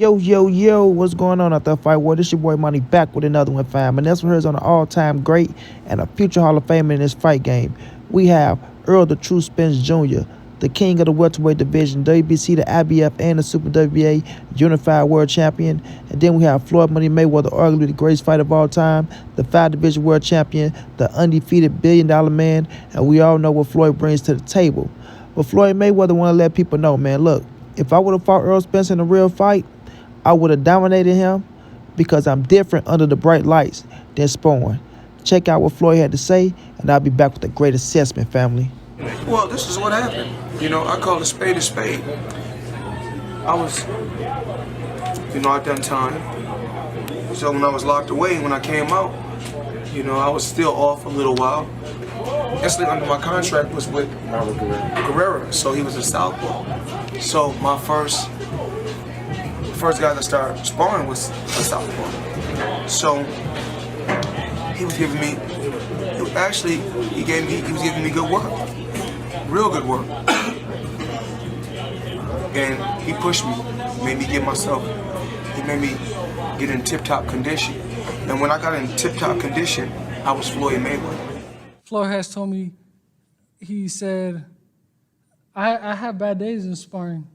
Yo, yo, yo, what's going on out there, Fight War? This your boy Money back with another one, fam. And that's what is on an all-time great and a future Hall of Famer in this fight game. We have Errol the True Spence Jr., the king of the welterweight division, WBC, the IBF, and the Super WBA Unified World Champion. And then we have Floyd Money Mayweather, arguably the greatest fighter of all time, the 5-division world champion, the undefeated billion-dollar man, and we all know what Floyd brings to the table. But Floyd Mayweather want to let people know, man, look, if I would have fought Errol Spence in a real fight, I would have dominated him because I'm different under the bright lights than Spawn. Check out what Floyd had to say, and I'll be back with a great assessment, family. Well, this is what happened. I call a spade a spade. I was, I done time. So when I was locked away, when I came out, I was still off a little while. Instantly under my contract was with Guerrero, so he was a southpaw. So my first guy that started sparring was a southpaw. So he was giving me, he was giving me good work, real good work. And he pushed me, made me get in tip-top condition. And when I got in tip-top condition, I was Floyd Mayweather. Floyd has told me, he said, I have bad days in sparring.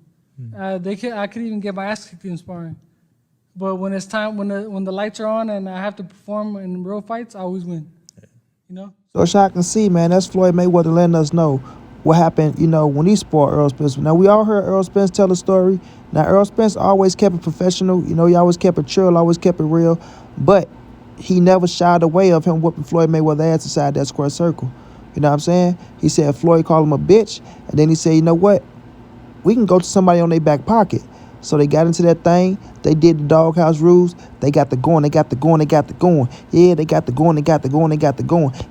I could even get my ass kicked in sparring. But when it's time, when the lights are on and I have to perform in real fights, I always win. So as y'all can see, man, that's Floyd Mayweather letting us know what happened, when he sparred Errol Spence. Now, we all heard Errol Spence tell the story. Now, Errol Spence always kept it professional. He always kept it chill, always kept it real. But he never shied away of him whooping Floyd Mayweather ass inside that square circle. You know what I'm saying? He said Floyd called him a bitch. And then he said, you know what? We can go to somebody on their back pocket. So they got into that thing. They did the doghouse rules. They got the going. Yeah, they got the going.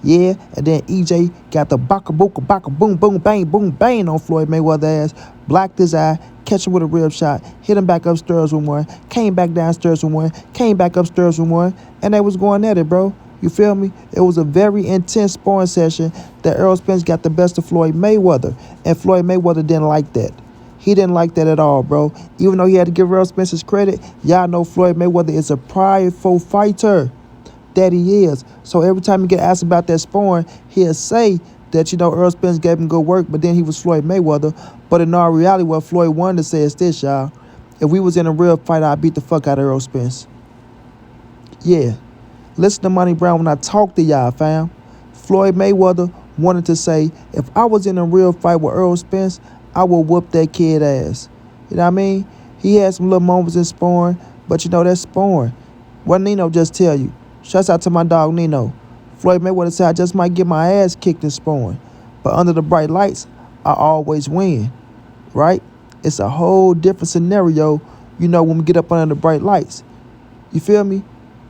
Yeah, and then EJ got the baka boom, boom, bang on Floyd Mayweather ass. Blocked his eye, catch him with a rib shot, hit him back upstairs with one, came back downstairs with one, came back upstairs with one, and they was going at it, bro. You feel me? It was a very intense sparring session that Errol Spence got the best of Floyd Mayweather, and Floyd Mayweather didn't like that. He didn't like that at all, bro. Even though he had to give Errol Spence his credit, y'all know Floyd Mayweather is a prideful fighter. That he is. So every time he get asked about that sparring, he'll say that, Errol Spence gave him good work, but then he was Floyd Mayweather. But in all reality, what Floyd wanted to say is this, y'all. If we was in a real fight, I'd beat the fuck out of Errol Spence. Yeah. Listen to montray-brown when I talk to y'all, fam. Floyd Mayweather wanted to say, if I was in a real fight with Errol Spence, I will whoop that kid ass. You know what I mean? He had some little moments in sparring, but that's sparring. What Nino just tell you. Shouts out to my dog Nino. Floyd Mayweather said I just might get my ass kicked in sparring, but under the bright lights, I always win, right? It's a whole different scenario, when we get up under the bright lights. You feel me?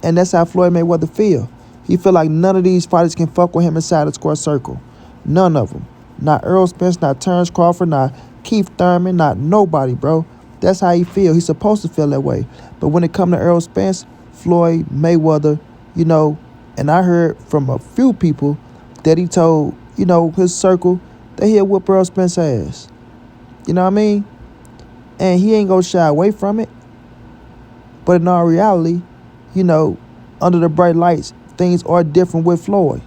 And that's how Floyd Mayweather feel. He feel like none of these fighters can fuck with him inside the square circle. None of them. Not Errol Spence, not Terrence Crawford, not Keith Thurman, not nobody, bro. That's how he feel. He's supposed to feel that way. But when it come to Errol Spence, Floyd Mayweather, and I heard from a few people that he told, his circle, that he'll whoop Errol Spence's ass. You know what I mean? And he ain't gonna shy away from it. But in all reality, under the bright lights, things are different with Floyd.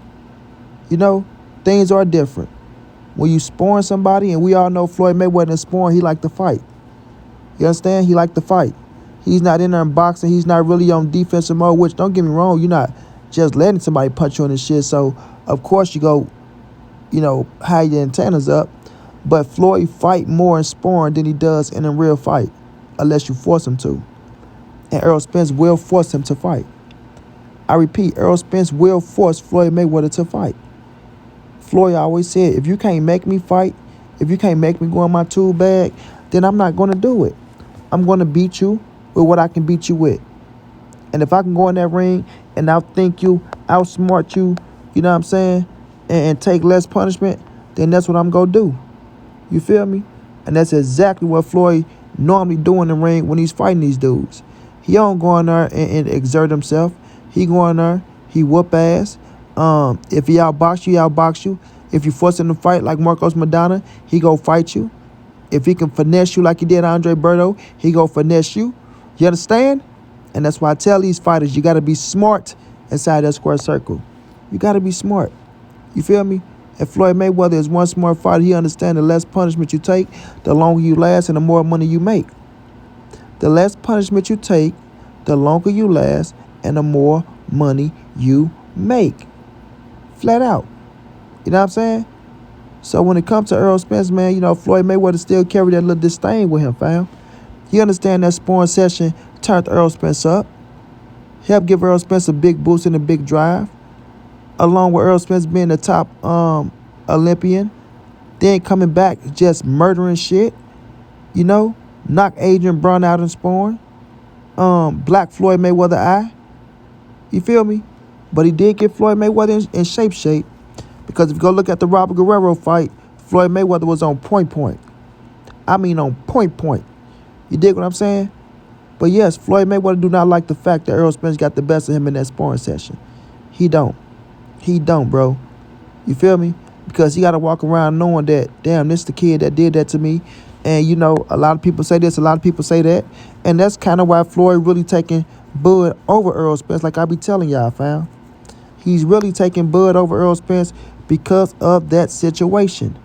Things are different. When you sparring somebody, and we all know Floyd Mayweather in sparring, he like to fight. You understand? He like to fight. He's not in there in boxing. He's not really on defensive mode, which, don't get me wrong, you're not just letting somebody punch you on this shit. So, of course, you go, high your antennas up. But Floyd fight more in sparring than he does in a real fight, unless you force him to. And Errol Spence will force him to fight. I repeat, Errol Spence will force Floyd Mayweather to fight. Floyd always said, if you can't make me fight, if you can't make me go in my tool bag, then I'm not going to do it. I'm going to beat you with what I can beat you with. And if I can go in that ring and outthink you, outsmart you, you know what I'm saying, and take less punishment, then that's what I'm going to do. You feel me? And that's exactly what Floyd normally do in the ring when he's fighting these dudes. He don't go in there and exert himself. He go in there, he whoop ass. If he outbox you, he outbox you. If you force him to fight like Marcos Madonna, he go fight you. If he can finesse you like he did Andre Berto, he go finesse you. You understand? And that's why I tell these fighters, you got to be smart inside that square circle. You got to be smart. You feel me? And Floyd Mayweather is one smart fighter. He understands the less punishment you take, the longer you last, and the more money you make. The less punishment you take, the longer you last, and the more money you make. Flat out. You know what I'm saying? So when it comes to Errol Spence, man, you know, Floyd Mayweather still carry that little disdain with him, fam. He understand that sparring session turned Errol Spence up. Helped give Errol Spence a big boost and a big drive. Along with Errol Spence being the top Olympian. Then coming back just murdering shit. You know? Knock Adrian Brown out in sparring. Black Floyd Mayweather eye. You feel me? But he did get Floyd Mayweather in shape. Because if you go look at the Robert Guerrero fight, Floyd Mayweather was on point. I mean on point. You dig what I'm saying? But yes, Floyd Mayweather do not like the fact that Errol Spence got the best of him in that sparring session. He don't, bro. You feel me? Because he got to walk around knowing that, damn, this the kid that did that to me. And, you know, a lot of people say this, a lot of people say that. And that's kind of why Floyd really taking Bud over Errol Spence, like I be telling y'all, fam. He's really taking Bud over Errol Spence because of that situation.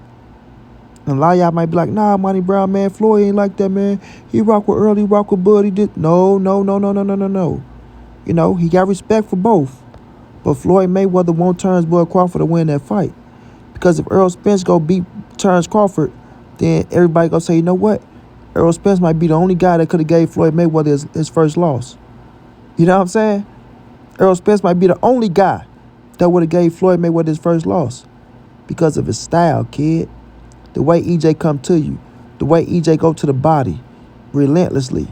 And a lot of y'all might be like, nah, Montray-Brown, man, Floyd ain't like that, man. He rock with Earl, he rock with Bud, he did. No. You know, he got respect for both. But Floyd Mayweather won't turn Bud Crawford to win that fight. Because if Errol Spence go beat Terrence Crawford, then everybody gonna say, you know what? Errol Spence might be the only guy that could have gave Floyd Mayweather his first loss. You know what I'm saying? Errol Spence might be the only guy that would have gave Floyd Mayweather his first loss. Because of his style, kid. The way EJ come to you. The way EJ go to the body relentlessly.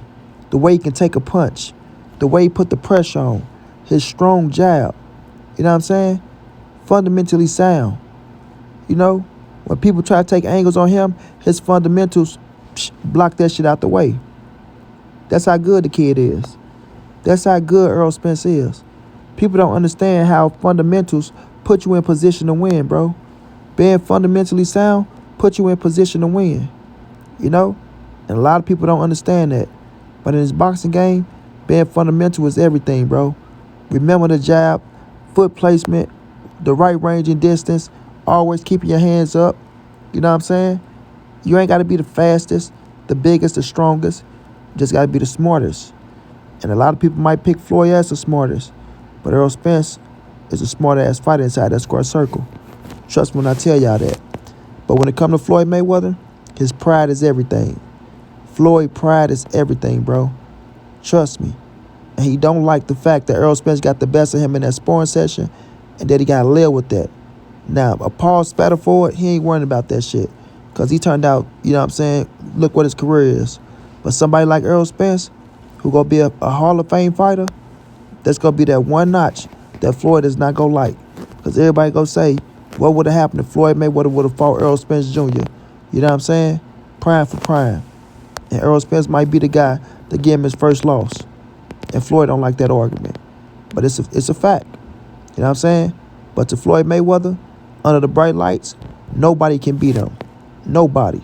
The way he can take a punch. The way he put the pressure on. His strong jab. You know what I'm saying? Fundamentally sound. You know? When people try to take angles on him, his fundamentals block that shit out the way. That's how good the kid is. That's how good Errol Spence is. People don't understand how fundamentals put you in position to win, bro. Being fundamentally sound put you in position to win. You know? And a lot of people don't understand that. But in this boxing game, being fundamental is everything, bro. Remember the jab, foot placement, the right range and distance, always keeping your hands up. You know what I'm saying? You ain't got to be the fastest, the biggest, the strongest. You just got to be the smartest. And a lot of people might pick Floyd as the smartest. But Errol Spence is a smart-ass fighter inside that square circle. Trust me when I tell y'all that. But when it comes to Floyd Mayweather, his pride is everything. Floyd pride is everything, bro. Trust me. And he don't like the fact that Errol Spence got the best of him in that sparring session and that he got to live with that. Now, a Paul Spatterford, he ain't worrying about that shit. Because he turned out, you know what I'm saying, look what his career is. But somebody like Errol Spence, who going to be a Hall of Fame fighter, that's going to be that one notch that Floyd is not going to like. Because everybody going to say, what would have happened if Floyd Mayweather would have fought Errol Spence Jr.? You know what I'm saying? Prime for prime. And Errol Spence might be the guy that gave him his first loss. And Floyd don't like that argument. But it's a fact. You know what I'm saying? But to Floyd Mayweather, under the bright lights, nobody can beat him. Nobody.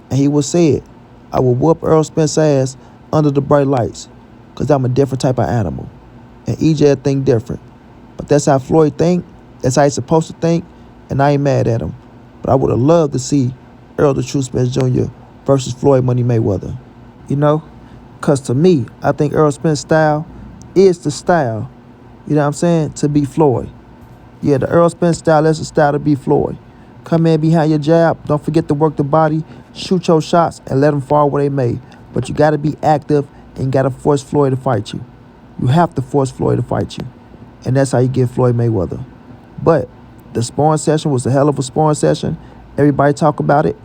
And he will say it. I will whoop Errol Spence's ass under the bright lights. Because I'm a different type of animal. And EJ think different. But that's how Floyd think. That's how he's supposed to think. And I ain't mad at him. But I would have loved to see Errol the True Spence Jr. versus Floyd Money Mayweather. You know? Because to me, I think Errol Spence's style is the style, you know what I'm saying, to beat Floyd. Yeah, the Errol Spence style is the style to beat Floyd. Come in behind your jab. Don't forget to work the body. Shoot your shots and let them fall where they may. But you got to be active and got to force Floyd to fight you. You have to force Floyd to fight you. And that's how you get Floyd Mayweather. But the sparring session was a hell of a sparring session. Everybody talk about it.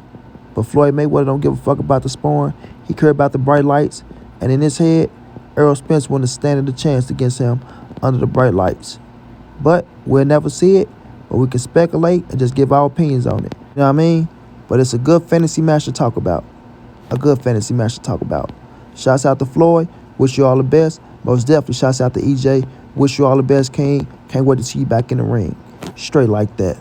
But Floyd Mayweather don't give a fuck about the sparring. He care about the bright lights. And in his head, Errol Spence wouldn't have standing a chance against him under the bright lights. But we'll never see it. But we can speculate and just give our opinions on it. You know what I mean? But it's a good fantasy match to talk about. A good fantasy match to talk about. Shouts out to Floyd. Wish you all the best. Most definitely shouts out to EJ. Wish you all the best, King. Can't wait to see you back in the ring. Straight like that.